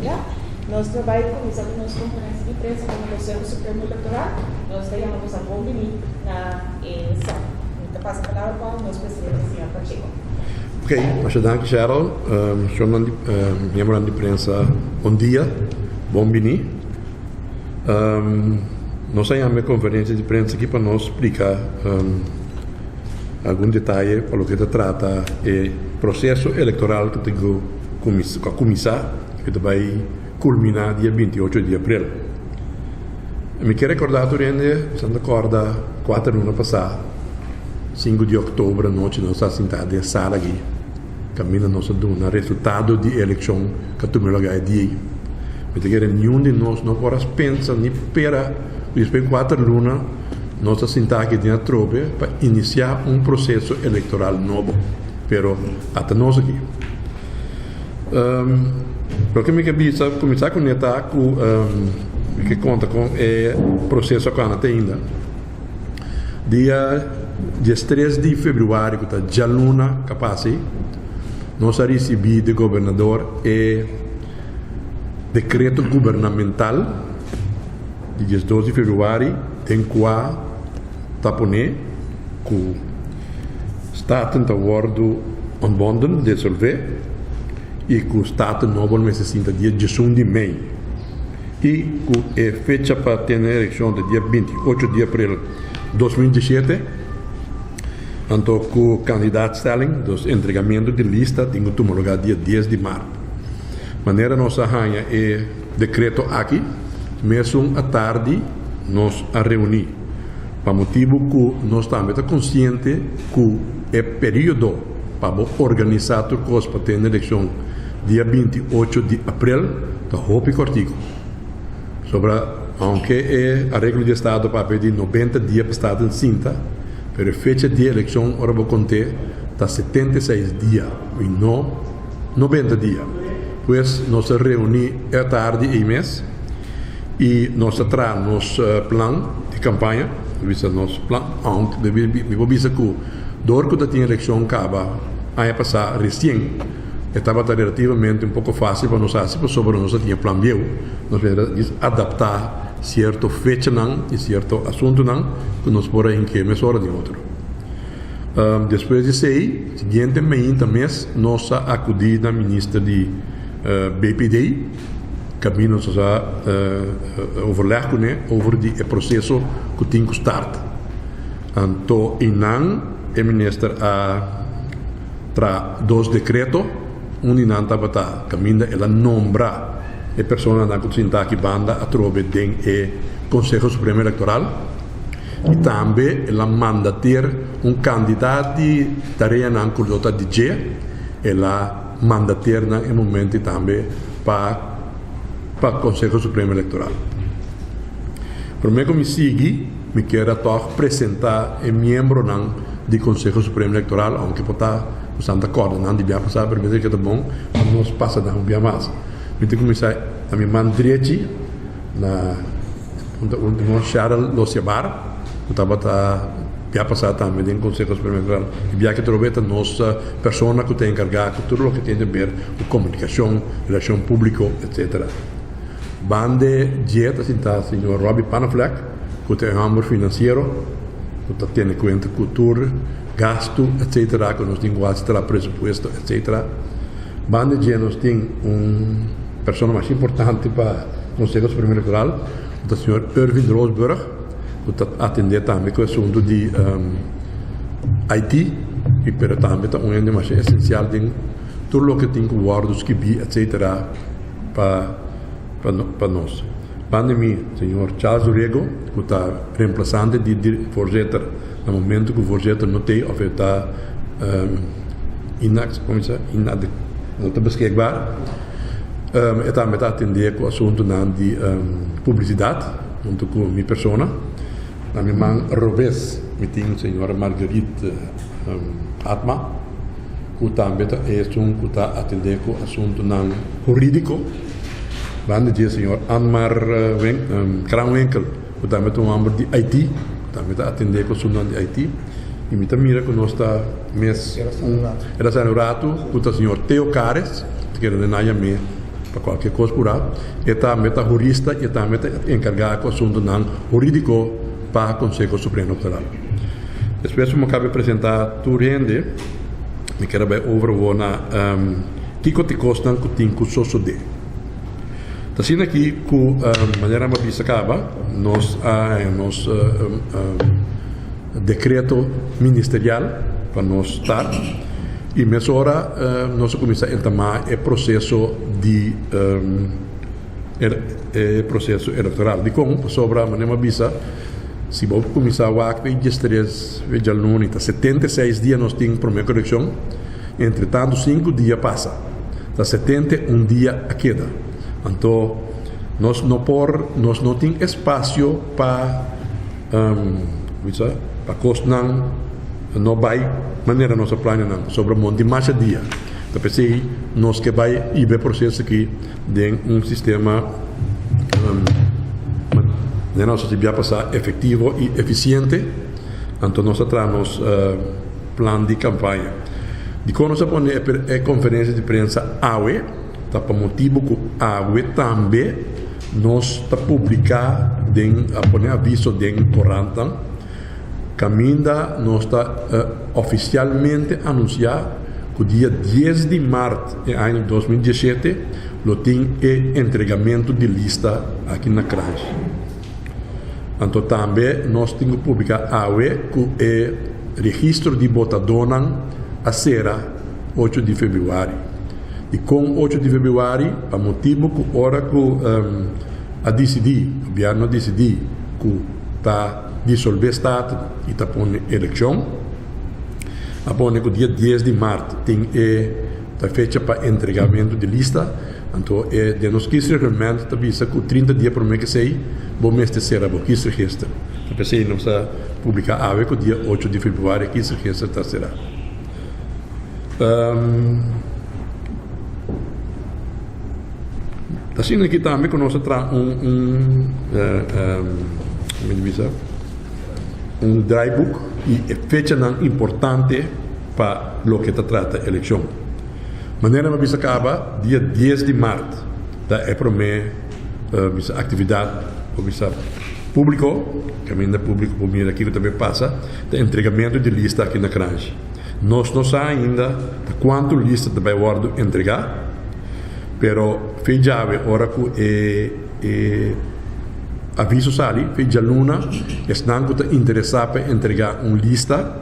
dia. Nós trabalhamos com isso, nós conferência de imprensa com o Conselho Supremo Eleitoral. Nós temos a bom venir na sala. Então, passa a palavra para o nosso presidente, o senhor Pacheco. Ok, hartelijk Cheryl. Membro de imprensa, bom dia, bom venir. Nós temos uma conferência de imprensa aqui para nos explicar algum detalhe para o que se trata do processo eleitoral que tem que começar, que vai culminar dia 28 de abril. Me quero recordar durante, se não recorda, 4 anos passados, 5 de outubro, noite, nós estamos sentados na sala aqui, caminhando nosso do resultado de eleição que tomou lugar dia. Mas que nenhum de nós não pode pensar nem para depois de 4 anos nós estamos sentados aqui dentro da tropa para iniciar um processo eleitoral novo, pero até nós aqui. Porque me quero começar com que conta com o processo que até ainda. Dia 3 de fevereiro, que está já luna capaz, nós recebemos do governador decreto governamental de dia 12 de fevereiro, em qual tapone que o Estado está ontbonden, dissolver, e que o Estado não necessita dia 18 de maio. E que é fecha para ter a eleição do dia 28 de abril de 2017, então que o candidato-stelling dos entregamentos de lista tem que tomar lugar dia 10 de março. Maneira nossa rainha é decreto aqui, mesmo à tarde nós a reunir, para motivo que nós também estamos conscientes que é período para organizar tudo coisa para ter a eleição dia 28 de abril, está roupa e cortico. Sobre, aunque é a regra de Estado para pedir 90 dias para o Estado em cinta, pero a fecha de eleição, agora vou contar, está 76 dias, e não 90 dias. Pois nós reunimos à tarde e mês, e nós trazemos nosso plano de campanha, nosso plano, aunque vou dizer que do que tinha eleição acaba, aí passar recém, estava relativamente um pouco fácil para nós, sobre nós tinha plano B, nós podemos adaptar certo fecha e certo assunto que nós podemos em que mês hora de outro. Depois de sei, seguinte mês, nós acudimos na ministra de BPD, caminho a overleg com ele over o processo que tem que start. Então, o ministro tra 2 decretos, inan tabata caminho ela nombra a pessoa que está aqui banda a trobe den o Conselho Supremo Eleitoral e também ela manda ter candidato de tarefa na conduta de G, ela manda ter no momento também para o Conselho Supremo Eleitoral. Por mim, como sigue, me quero apresentar o membro do Conselho Supremo Eleitoral, aunque está usando a corda, não devia passar, para ver que é bom, mas nós passa não devia mais. Me tem que começar a minha mão direita, na última Charles Lociabar, que estava a passar também no Conselho Supremo Eleitoral, e via que troveta nossa pessoa que tem encargado tudo o que tem a ver com comunicação, relação pública, etc. Bande dieta está o senhor Robbie Panafleck, que tem um ramo financeiro, que tem em conta cultura, gasto, etc., que nós temos que presupuesto, etc. Bande dieta nós temos pessoa mais importante para o Conselho Supremo Eleitoral, o senhor Irving Rosberg, que está atendendo também com o assunto de IT, e também é um ente mais essencial de tudo o que tem com guardas, etc., para nós. Pandemia, o senhor Charles Urego, que está reemplaçante de voorzitter, no momento que o voorzitter não tem, ou está não está beschikbaar. E também está atendendo com o assunto de publicidade, junto com a minha pessoa. Na minha mãe, Robes, me tem a senhora Marguerite Atma, que também está atendendo com o assunto jurídico. Bande dia senhor Anmar Kranwinkel, que também tem membro de IT, também está atendendo com o assunto de IT. E me mira que nós está mês era San Rato, que o senhor Teo Cares, que era de Nayame, para qualquer coisa por aí, e também está jurista e também está encarregado com o assunto não jurídico para o Conselho Supremo Eleitoral. Depois eu acabo de apresentar tu rende, me quero ver overview na Kiko te costa que tem que sosode. Tá sendo aqui com maneira mais vista acaba nos decreto ministerial para nós estar e nessa hora nós começamos a entamar o processo de processo eleitoral de como sobre a maneira mais vista se vou começar a que 23 veja 76 dias nós temos primeira correção entretanto 5 dias passa da 71 dias a queda então nós não temos espaço para para costar não vai maneira nossa plano não sobre um monte de mais dia então pensei nós que vai e ver processo aqui de sistema de nós devia passar efetivo e eficiente então nós trazemos plano de campanha de quando nós põe a conferência de prensa AUE tá para motivo que AUE também nós está publicar a poner aviso de 40 caminda nós está oficialmente anunciar que o dia 10 de março do ano 2017 lo tem o entregamento de lista aqui na CRANS. Então também nós temos que publicar que o registro de votadores a será 8 de fevereiro. E com 8 de fevereiro, a motivo que hora que a decidir, o governo decidir que está dissolver o Estado e está pondo eleição, a pondo que o dia 10 de março tem a fecha para entregamento de lista, então de nós que realmente está vista que 30 dias para mim que sei, vou mestre será vou que se registra. Então pensei não está publicar que o dia 8 de fevereiro que se registra está será. Assim aqui também que nós traz um dry book e fecha importante para o que trata a eleição. Maneira mais acaba dia 10 de março da é para mim atividade público, caminho público por mim aqui que também passa, de entregamento de lista aqui na CRANS. Nós não sabemos ainda de quanto lista vai entregar, pero fez já ora que aviso sali fez já luna estão interessados para entregar uma lista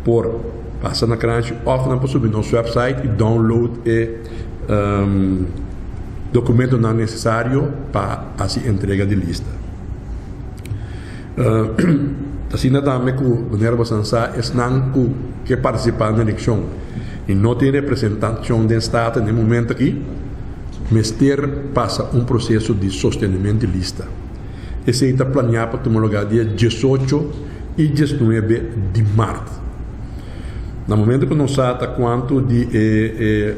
por passar na CRANS ou não subir no nosso website e download documento não necessário para a entrega de lista. Assim também que o Nerva Sansa estão que participar na eleição e não tem representação do Estado no momento aqui, mas passa processo de sostenimento de lista. Esse está planeado para tomar lugar dia 18 e 19 de março. No momento que não sabe quanto de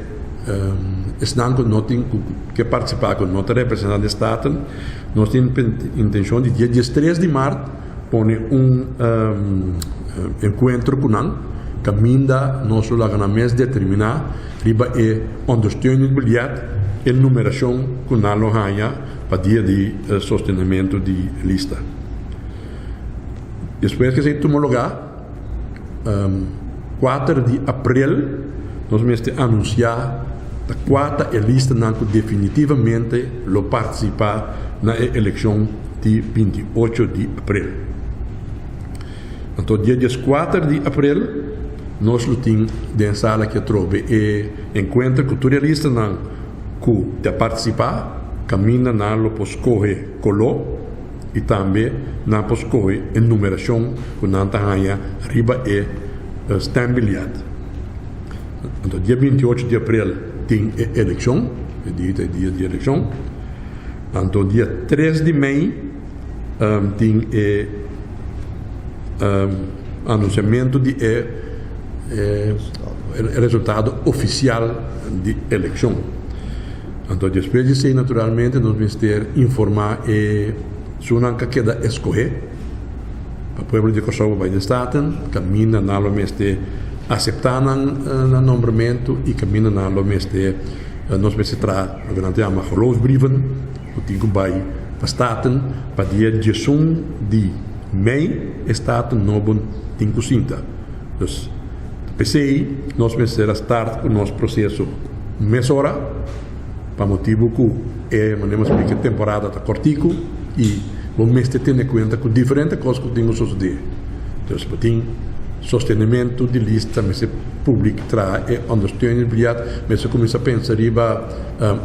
estão que não tem que participar, que não tem representante do Estado, nós temos intenção de dia 13 de março pôr encontro com nós, caminda nosso mês determinar, riba understeuning bilhete e numeração com nós ganha para dia de sostenimento de lista. Depois que se toma lugar, 4 de abril, nós vamos anunciar a quarta lista que definitivamente lo participar na eleição de 28 de abril. Então, dia 4 de abril, nós temos na sala que trove e encontro culturalista que te participar, caminha na lo poscorre colo e também na poscorre a numeração que não ganha riba e stambilhado. Então, dia 28 de abril tem eleição, dia de eleição. Então, dia 3 de maio tem anunciamento de resultado oficial de eleição. Então, depois de ser naturalmente, nós vamos ter informar se não queda escolher para o povo de Kosovo vai de Estado, caminha na lo mês de aceitar no nombramento e caminha na lo mês de nós vamos entrar na geloofsbrieven, o tingo bij staten, para dia 18 de mei, staten nobel tingo cinta. Dus, PCI, nós vamos start com o nosso processo mês hora, para motivo que manemos que a temporada está cortico e vamos ter em conta com diferentes coisas que temos suceder. Dus, tem sostenimento de lista, mas se público traz e ondersteuning via, mas se começa a pensar riba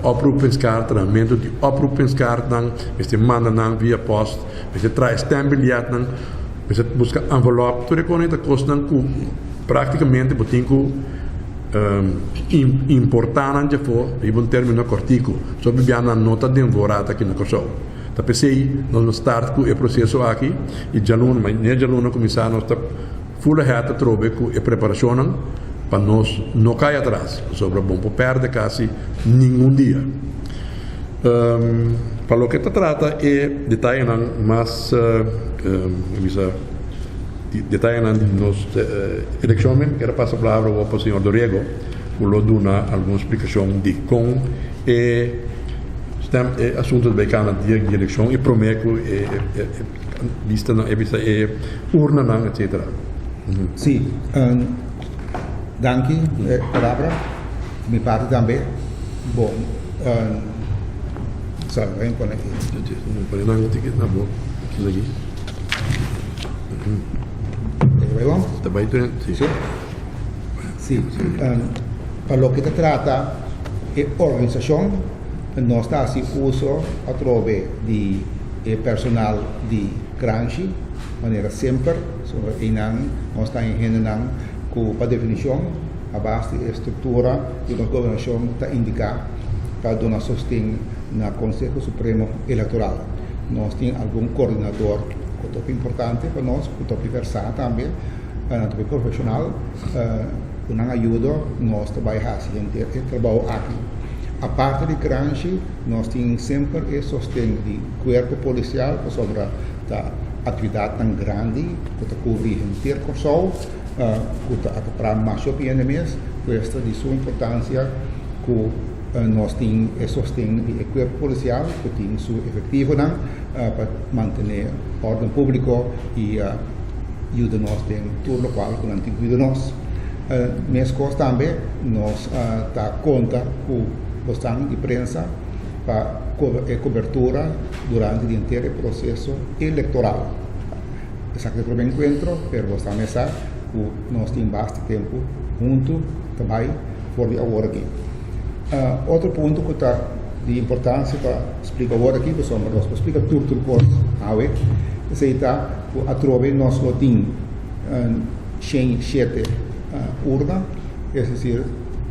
oproepingskaart, treinamento de oproepingskaart dan, mas se manda dan via post, mas se traz stembiljet dan, mas se busca envelope, tu reconhece a costa dan que praticamente botinho importante for riba um termino cortico, sobre biana nota de envorata aqui no corso. Tá pensei, nós start com o processo aqui e já não, mas nem já não começar nós tá full ahead trove com a preparação para nós não cair atrás sobre bom para perder quase nenhum dia. Para o que se trata é detalhe mais detalhe na nossa eleição, quero passar a palavra ao senhor Dorrego, que lo dona alguma explicação de como assuntos bij Canada de eleição e prometo lista na urna na etc. Sim, danke palavra, me parte também. Bom, sabe, vem com aqui. Não não ticket na boa, aquilo aqui. Vai bom? Tá bem, sim. Sim, para o que se trata é organização, nós está se uso através de personal de grande maneira sempre, sobre nós está em reunião com a definição, a base da estrutura e a governação está indicar para dar sustento na Conselho Supremo Eleitoral. Nós temos algum coordenador que é importante para nós, que é versado também, é profissional, uma ajuda, nós trabalhamos em trabalho aqui. A parte de grande, nós temos sempre o sustento do corpo policial sobre a atividade tão grande, que cobre inteiro o Corso, que para mais opinião mesmo, esta de sua importância, que nós temos o sustento do corpo policial, que tem seu efetivo para manter a ordem pública e ajuda nós em todo local que não tem cuidado nós. Mesmo coisa também, nós está conta com bastante de imprensa para cobertura durante o inteiro processo eleitoral. Exactamente o encontro, pero bastante mesa, nós temos bastante tempo junto também por agora aqui. Outro ponto que está de importância para explicar agora aqui, pessoal, nós explica tudo por AWE, é está através nós temos 7 urnas, é dizer,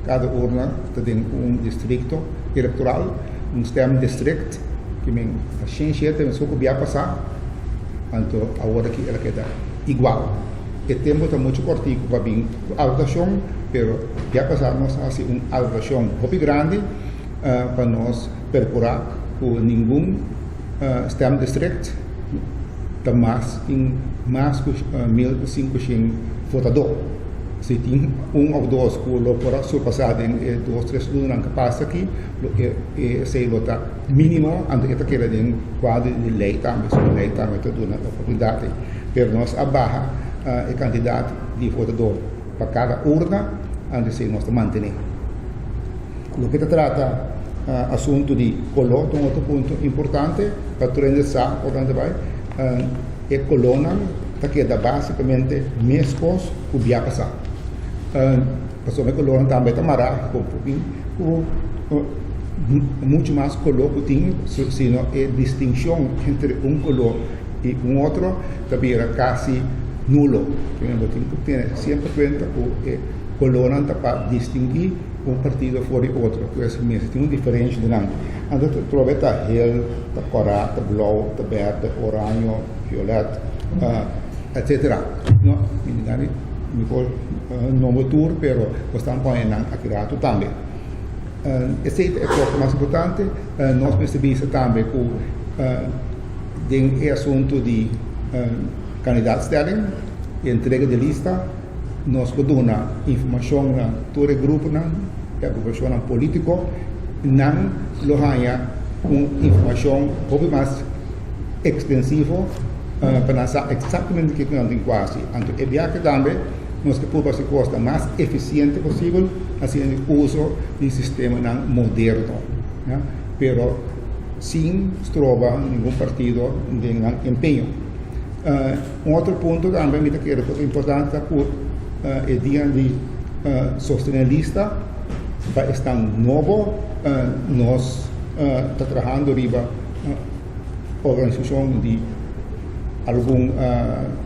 cada urna tem distrito eleitoral, STEM district, que me a 7 mas que vai passar, então agora aqui ela queda igual. O tempo está muito cortico para vir a votação, mas vai passar nós assim uma votação muito grande para nós percorrer com nenhum STEM district, está mais que 1.500 votadores. Se tem ou dois que lo para surpassar em 2-3 anos que passa aqui, se está mínimo, ando que quer em quadro de lei também, sobre lei também toda a oportunidade, mas nós abarra o candidato de votador para cada urna, onde se nós manter. O que se trata assunto de color, um outro ponto importante para transar, onde vai, é coluna que dá basicamente mesmos que vai passar. Passou a coluna também está marado com um pouquinho, muito mais color que tem, senão a distinção entre um color e outro também era quase nulo. Tem sempre conta que a coluna está para distinguir partido fora de outro, que tem uma diferença de nada. Então, tu vai estar hel, está corado, está blau, está verde, orange, violeta, etc. Não, não é tour, pero estão põendo aqui também. Esse é a coisa mais importante. Nós percebemos também que o assunto de candidaatstelling, entrega de lista, nós damos informação a todo o grupo, a governação político, não lo hanya com informação um pouco mais extensiva para saber exatamente o que nós temos quase. Então, é bem que também nós que por fazer coisa mais eficiente possível, assim o uso de sistema não moderno, né? Pero sem trova nenhum partido nenhum empenho. Outro ponto também que é muito importante é dia de sustentabilista para estar novo nós está trabalhando riba organização de algum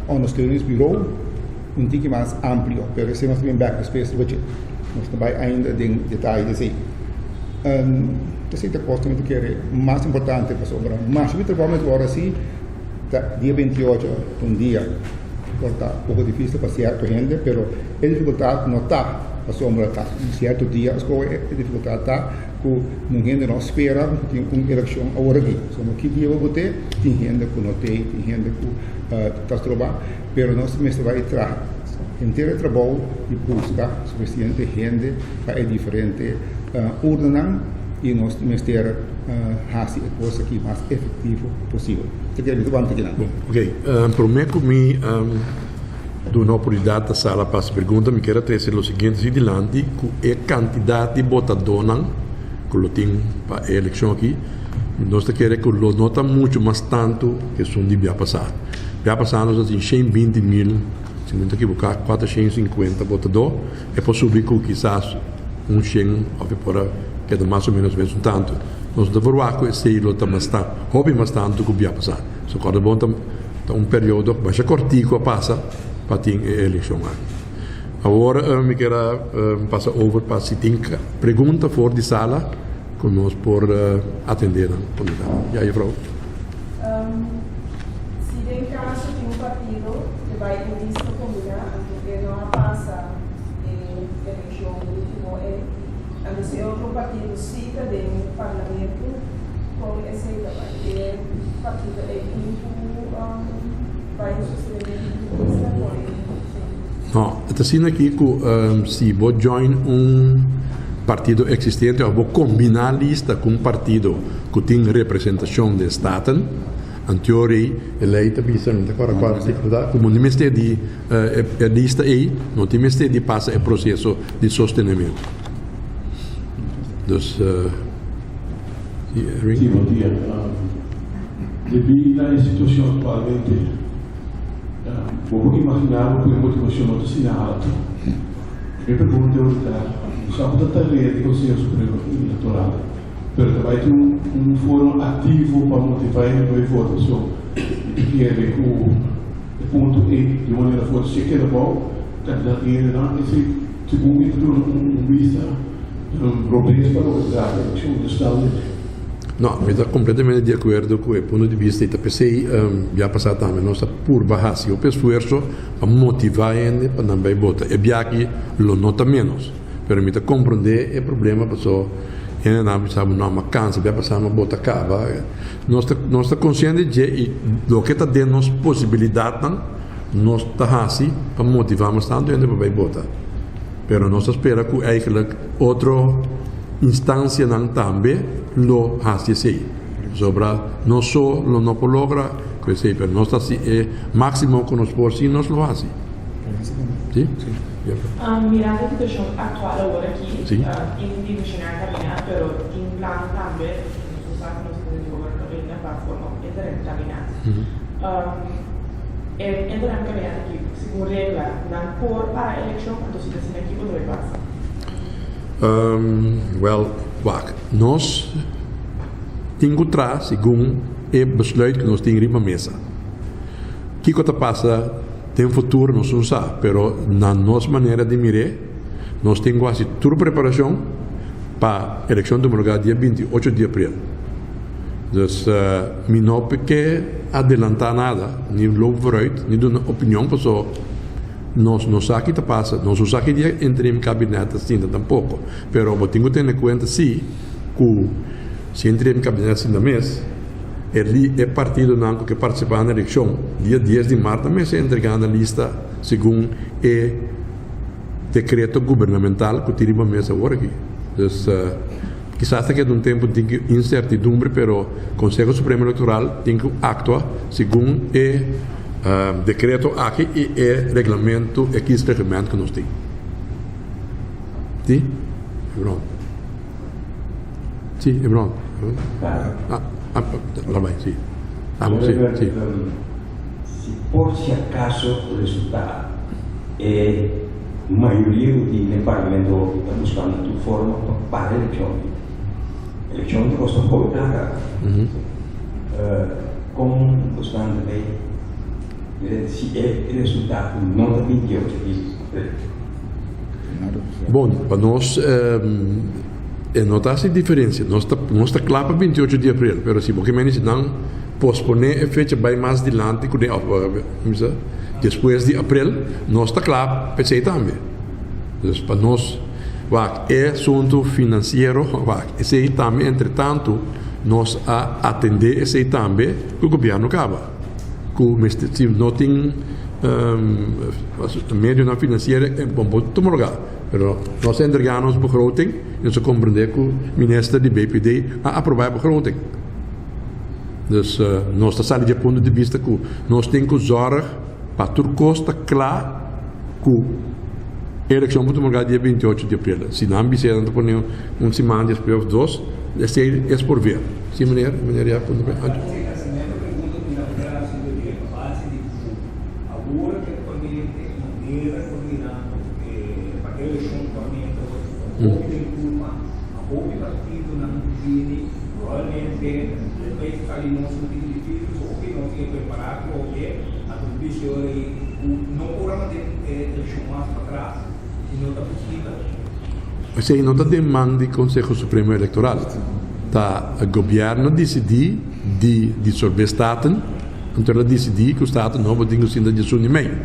ondersteuningsbureau um tique mais amplo, pero esse nós também back space budget nós também ainda tem detalhes assim essa coisa que é mais importante para sobre mas o trabalho agora assim dia 28 dia está um pouco difícil para certa gente, pero a dificuldade não está a sombra está certo dia as coisas a dificuldade está que não gente não espera que tem uma eleição agora aqui só que dia vou ter tem gente que não tem gente que está trabalhando, pero nós também vai trabalhar inteiro trabalho de buscar suficiente gente para diferente ordenar e nós temos que ter fazer a coisa que mais efetivo possível. Ok, prometo me do uma oportunidade da sala para as perguntas, me quero trazer o seguinte, se dilante, que a quantidade de votadores que eu tenho para a eleição aqui, nós queremos que lo nota muito mais tanto que são de via passado. Via passado nós temos 120 mil, se não estou equivocado, 450 votadores, é possível que quizás 100 ou por que é mais ou menos um tanto. Nós devemos ver que esse lota bastante, hobby bastante que via passado. So quando bom um período bastante curtinho passa para ter a eleição. Agora me quero passar over para se tem pergunta fora de sala que nós por atender a comunidade. E aí, Frau? Se tem caso de um partido que vai em lista comunidade, que não passa em eleição último, a se outro partido cita de um parlamento com esse trabalho, o partido é vai suceder lista com não, está sendo aqui que se vou join partido existente ou vou combinar lista com partido que tem representação de Estado, em teoria, a lei está pensando como não tem de a lista aí, não tem de passar o processo de sostenimento. Dus, Sim, bom dia. Devido à situação atualmente, vou imaginar que a motivação não está alta. Minha pergunta é: só para tarefa do Conselho Supremo Eleitoral, mas também tem fórum ativo para motivar a votação. Que é o ponto E, de maneira forte, se quer bom, candidato a esse tipo vista. Não, eu estou completamente de acordo com o ponto de vista da PCI. Já passado também nossa por barraça o esforço para motivar a gente para não votar. É bem que lo nota menos, mas me compreender o problema passou. E não sabe não cansa, vai passar uma bota cava. Nós estamos conscientes de o que está dando nos possibilidades, nós está assim para motivar mais tanto a gente para votar. Pero nós espera que eigenlijk outra instância não também lo hace assim. Sobre não só lo não logra, que sei, pero nós assim é máximo que nós por si nós lo hace. Sim? Mirando a situação atual agora aqui, Sim. em imaginar caminhar, pero tem plano também, não sabe que nós podemos governar para a forma de caminhar. Entrando caminhar aqui, segundo regra, não por para a eleição, quando se decide aqui, o que vai passar? Well, wacht. Nós temos que trazer, segundo o besluit que nós temos em mesa. O que está passando tem futuro, nós não sabemos, mas na nossa maneira de mirar, nós temos quase toda a preparação para a eleição do lugar dia 28 de abril. Então, não quer adiantar nada, nem logo vooruit, nem dar uma opinião para só. Nós não sabemos o que está passando, nós não sabemos que entre em gabinete assim, tampouco. Mas eu tenho que ter em conta, sim, que se entre em gabinete assim da mês, é partido que participar na eleição, dia 10 de março, também se entregar na lista segundo o decreto governamental que tiramos a mesa agora aqui. Então, quizás que un tiempo tiene incertidumbre, pero el Consejo Supremo Electoral tiene que actuar según el decreto aquí y el reglamento X reglamento que nos tiene. ¿Sí? Hebron. Sí, Hebron. La vai, sí. Sí, sí. Si por si acaso o resultado maioria do parlamento está buscando tu forma para a eleição. A eleição de você pode dar como você também se o resultado não está 28 de Bom, para nós não está assim diferença. Nós está claro para 28 de abril, mas se você menos não posponer a fecha vai mais adiante, depois de abril, nós está claro para isso também. Então, para nós, é assunto financeiro, esse também, entretanto, nós atender esse também que o governo acaba. Se não tem meio na financeira, é bom tomar lugar. Mas nós entregamos a begroting e nós compreendemos que o ministro de BPD aprovar a begroting. Dus nós estamos de ponto de vista que nós temos que zorgar para tudo custa claro que a eleição muito marcada dia 28 de abril. Se não me disseram por semana depois ou duas, é por ver. Sim, maneira já ponto de vista. Você não está demandando do Conselho Supremo Eleitoral. O governo decidiu de dissolver o Estado, então ele decidiu que o Estado não vai ter que ser desunimento.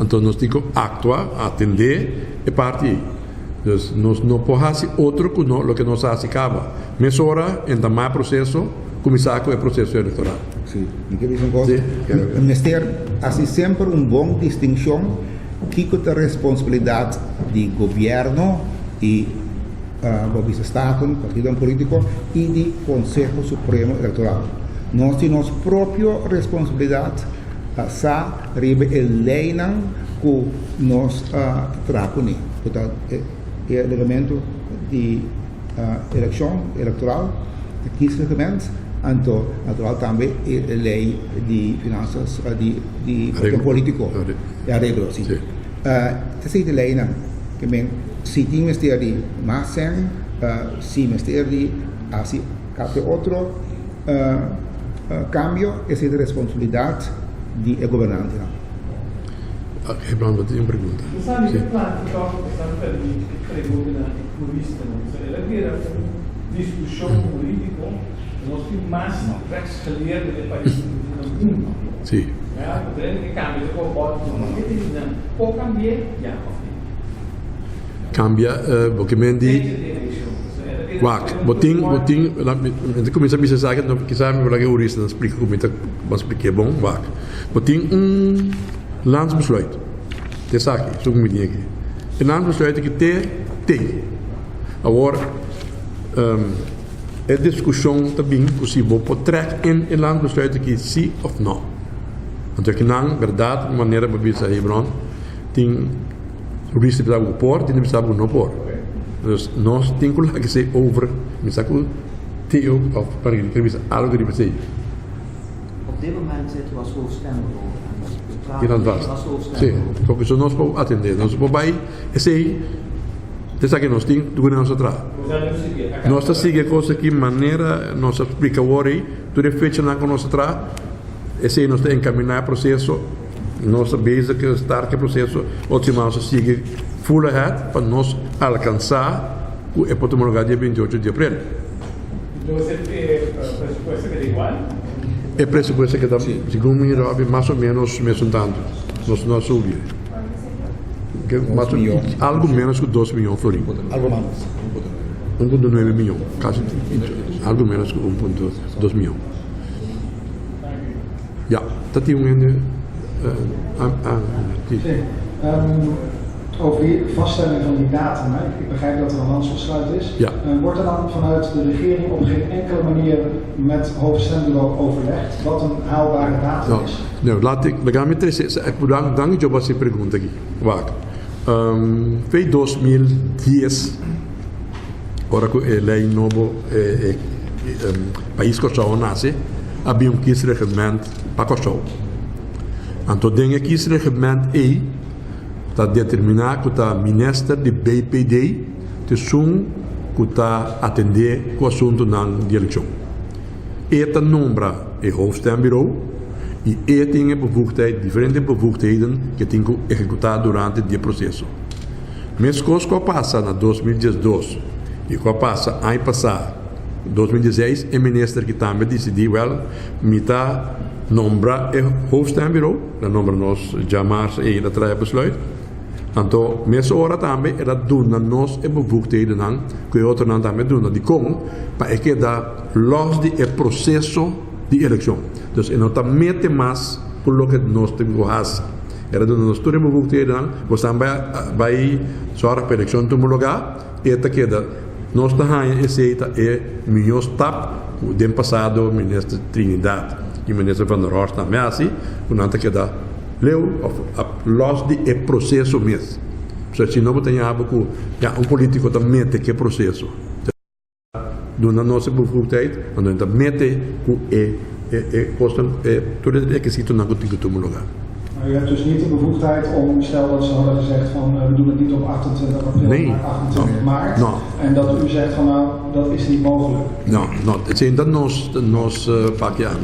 Então nós temos que actuar, atender e partir. Então, nós não podemos fazer outro que o que nós fazemos. Mas agora, em mais processo, começar com o processo eleitoral. Sim, o Ministério faz sempre boa distinção que a responsabilidade do governo e do Estado, partido político e do Conselho Supremo Eleitoral. Nós temos nossa própria responsabilidade para revelar que nós trabalhamos. Portanto, o regulamento de eleição eleitoral, de 15 regulamentos, então, natural também a lei de finanças, de partido político, a regra, sim. Essa é a lei, que se o Ministério mais sem, se o Ministério assim, qualquer outro cambio, essa é a responsabilidade do governante. Hebron, você tem uma pergunta? Sabe que claro, que está permitido que pregou na jurista, ela vira discussão política, nós temos mais rechtsgeleerden in het país do mundo. Sim. O grande cambio que pode ou cambiar, já. Cambia, porque botin, começa a me dizer que quizá me vai jurista não explica como mas explique bom, botin landsbesluit. Te saque, so como diga aqui. O landsbesluit que tem. Agora a discussão também possível por track in o landsbesluit que sim ou não. Então que não, verdade, de maneira para bisa Hebron, tem o risco de algo por, tem de algo não por. Dus nós temos que ser over, mas que teo of para entrevista algo de você. Op dit moment zitten we als hoofdstembureau. Que não basta. Sim, porque se nós podemos atender, nós podemos esse essa que nós temos do nosso atrás. Nós seguimos coisa que maneira nós explica hoje, tudo é feito na com nós atrás. Esse nós tem encaminhar processo, nossa base que estar que processo, ótimo nós sigue full ahead para nós alcançar o epotomo lugar dia 28 de abril. Então você tem pressuposto que é igual? É pressuposto que está, segundo me robe, mais ou menos mesmo tanto. Nós subir. Algo menos que 2 milhões florins. Algo menos. 1,9 milhões. Quase algo menos que 1,2 milhões. Ja, dat die jongen over die vaststelling van die datum. Hè. Ik begrijp dat er een landsbesluit is. Ja. Wordt er dan vanuit de regering op geen enkele manier met het hoofdstembureau overlegd wat een haalbare datum is? Não, legalmente, dank je você pergunta aqui. Wacht. Foi 2010, hora que a lei novo país Kosovo nasce, havia kiesreglement para Kosovo. Então, dengue kiesreglement está determinar que o ministro de BPD te sum que está atender o assunto na eleição. Eta nombra o hoofdstembureau e tem diferentes bevoegdheden que tem que executar durante o processo. Mas coisas que passa na 2012 e que passa ano passado, 2016, o ministro que também decidiu, me está nombra o hoofdstembureau, dat nombra nós jamais e dat trai besluit. Então, nessa hora também, ela dona nós e bevoegdheden aan, que o outro não também dona de como, para que dar los de processo de eleição. Dus en dat mete mais por lo que nós temos que fazer. Era donde nós temos bevoegdheden, nós também vai zorgen para a eleição de lugar, e até que nós também aceita e melhor stap do passado ministro Trinidad e ministro Van der Horst também assim, quando que dá leu los de processo mesmo. Se não tem algo que político também tem que processo. Dona nossa bevoegdheid, want dan mete hoe kosten door het requisito naar goed te lugar. Maar u hebt dus niet de bevoegdheid om, stel dat ze hadden gezegd van we doen het niet op 28 april, maar 28 maart. No. En dat u zegt van nou, dat is niet mogelijk. No, het zijn dat nos pakje aan.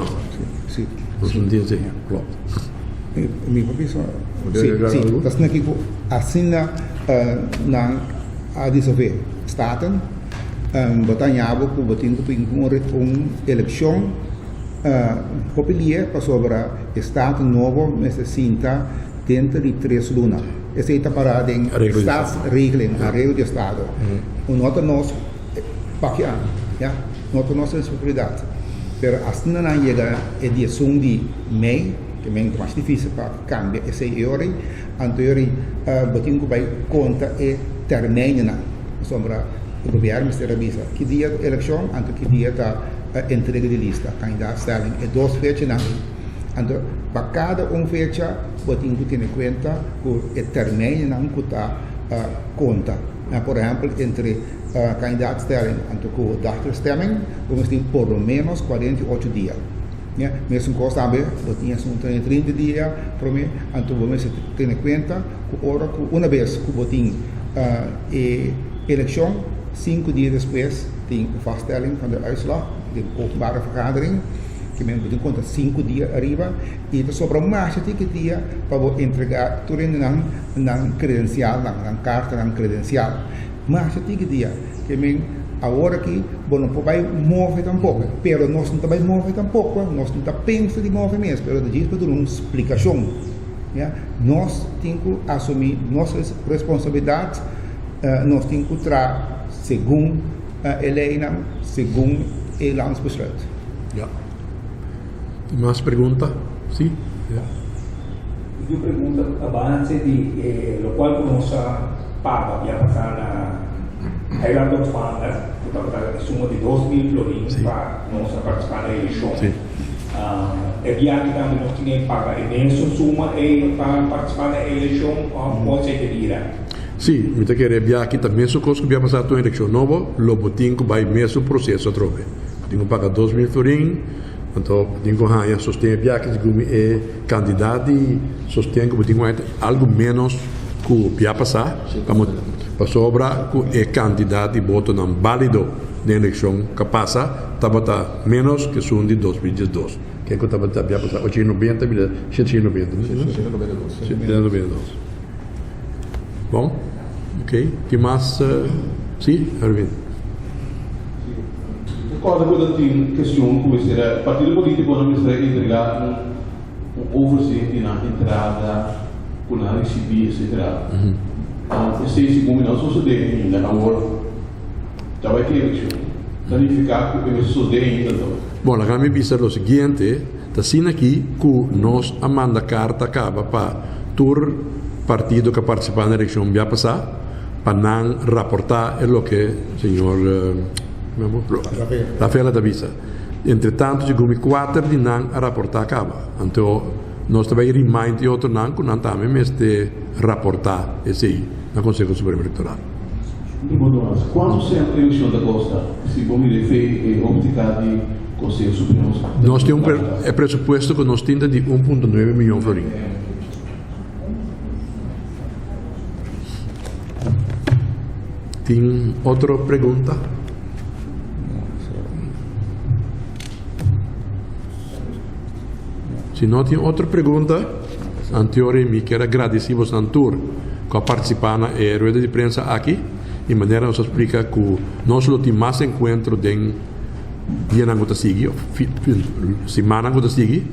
Sí. Dat is een ding zeggen, klopt. Mi professor, sim, das nakik asina nang adisover staten batanyabo ku bating ku pingurit election populier para sobre estado novo necessita dentro de 3 lunas. Essa é para den staatsregeling, a regel de estado. Nota nós pakia, ja, nota nossa responsabilidade. Pero asina não chega a edição de Mei, que é mais difícil para cambiar essa hora, anterior bating ku vai conta e termina sobre o governo se revisa que dia da eleição, antes que dia da entrega de lista, candidaatstelling e 2 fechas não. Então, para cada fecha, bating ku tem conta que termina não que tá conta. Por exemplo, entre candidaatstelling antes que dagstemming, vamos ter por lo menos 48 dias. Ja, mesmo que também, tinha 30 dias para mim, então vamos ter em conta que uma vez que botin eleição, 5 dias depois tem a vaststelling van de uitslag, de openbare vergadering, que men botin conta 5 dias arriba, e de sobra mais de dia para entregar tudo na credencial, na carta, na credencial. Mais de dia que men agora que não vai mover tampouco, pero nós não vai mover tampouco, nós não pensa de mover mesmo, pero de jeito para dar uma explicação, ja? Nós temos que assumir nossa responsabilidade, nós temos que tratar segundo a lei, segundo o landsbesluit. Ja. Mais pergunta? Sim. Ja. Yo pregunto, avance de lo cual conoce paga ya pasar hay las dos bandas, que sumo de 2.000 florins para nos participar da eleição. É viagem também nós tínhamos que pagar imenso suma para participar da eleição, pode ser que dirá. Sim, me quer viagem também só coisa que vai passar a eleição nova, logo tem que vai mesmo processo a troca. Tem que pagar 2.000 florins, então tem que ganhar sustém viagem como é candidato e sustém que tem que algo menos que vai passar, para sobra que é candidato e voto não válido na eleição que passa, estava menos que são de 2012. Que estava passar 890, 192. Bom, ok. Que mais? Sim, Arvind. Concordo com a questão que o partido político não está entregar overzicht na entrada, na receber, etc. Steeds combinatie sucedem ainda agora já vai ter eleição. Planificar que isso sucede ainda. Bom, a minha vista é o seguinte, está sendo aqui que nós amanda carta acaba para tur partido que participa na eleição já passada para não reportar o que o senhor Rafael avisa. Entretanto, chegou 4 de não reportar acaba. Então, nós também remind outro não que não também este reportar esse aí no Conselho Supremo Eleitoral. Quanto sempre a eleição da Costa, se vão me referir óptica de Conselho Supremo? Nós temos pressuposto que nós temos de 1,9 milhão de florins. Tem outra pergunta? Se não tem outra pergunta, anteriormente me quero agradecer a Santur que participar na rueda de prensa aqui, de maneira nos explica que nós só temos mais encontro de dia na gota seguir, semana na gota seguir,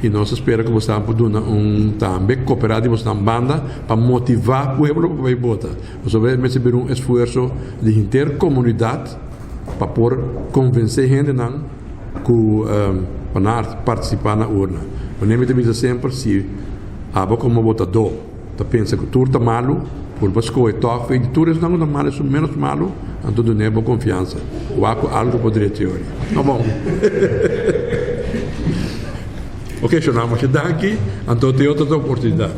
e nós esperamos que você possa também cooperar com a banda para motivar o povo para votar. Você vai receber esforço de intercomunidade para poder convencer a gente para participar na urna. O nome também sempre se aba como votador, tu pensa que tudo está malo, por você escolher toque, e tudo isso não é malo, isso é menos malo, então não é boa confiança. O algo poderia ter. Tá bom. Ok, chamamos aqui, então tem outra oportunidade.